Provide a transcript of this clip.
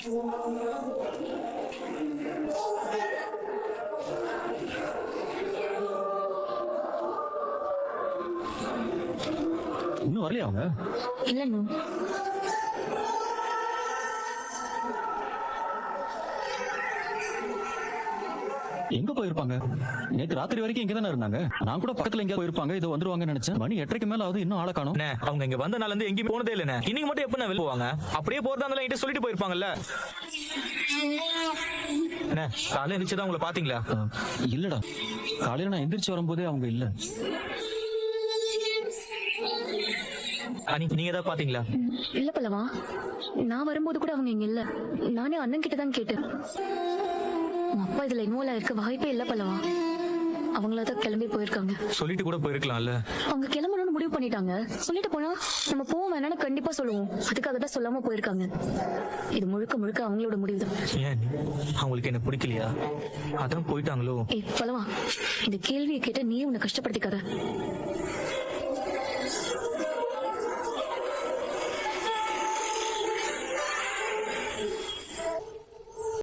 இன்னும் வரலையா அவங்க? இல்லன்னு எங்க போயிருப்பாங்க? நேத்து ராத்திரி வரைக்கும் இங்க தானே இருந்தாங்க. நான் கூட பக்கத்துல எங்க போயிருப்பாங்க, இதோ வந்துருவாங்கன்னு நினைச்சேன். மணி 8:30 மேல ஆகுது, இன்னும் ஆளை காணோம். அண்ணே, அவங்க இங்க வந்த நாள்ல இருந்து எங்கேயும் போனதே இல்லண்ணே. இன்னைக்கு மட்டும் எப்ப வெளில போவாங்க? அப்படியே போறதா இருந்தாலும் என்கிட்ட சொல்லிட்டு போயிருப்பாங்கல்ல. அண்ணே, காலையில எந்திரிச்சுதான் உங்களை பாத்தீங்களா? இல்லடா, காலையில நான் எந்திரிச்சு வரும்போதே அவங்க இல்ல. நீங்க ஏதாவது பாத்தீங்களா? இல்ல பல்லவா, நான் வரும்போது கூட அவங்க இங்க இல்ல. நானே அண்ணன் கிட்ட தான் கேட்டேன். உன் அப்பா இதுல இன்வால்வ் ஆயிருக்க வாய்ப்பே இல்ல பல்லவா. அவங்களாதான் கிளம்பி போயிருக்காங்க. சொல்லிட்டு கூட போயிருக்கலாம்ல. அவங்க கிளம்பணும்னு முடிவு பண்ணிட்டாங்க. சொல்லிட்டு போனா நம்ம போவோம் வேணான்னு கண்டிப்பா சொல்லுவோம். அதுக்காக தான் சொல்லாம போயிருக்காங்க. இது முழுக்க முழுக்க அவங்களோட முடிவு தான். ஏன் அவங்களுக்கு என்ன பிடிக்கலையா? அதான் போயிட்டாங்களோ? பல்லவா, இந்த கேள்வியை கேட்ட நீ உன்னை கஷ்டப்படுத்திக்காத.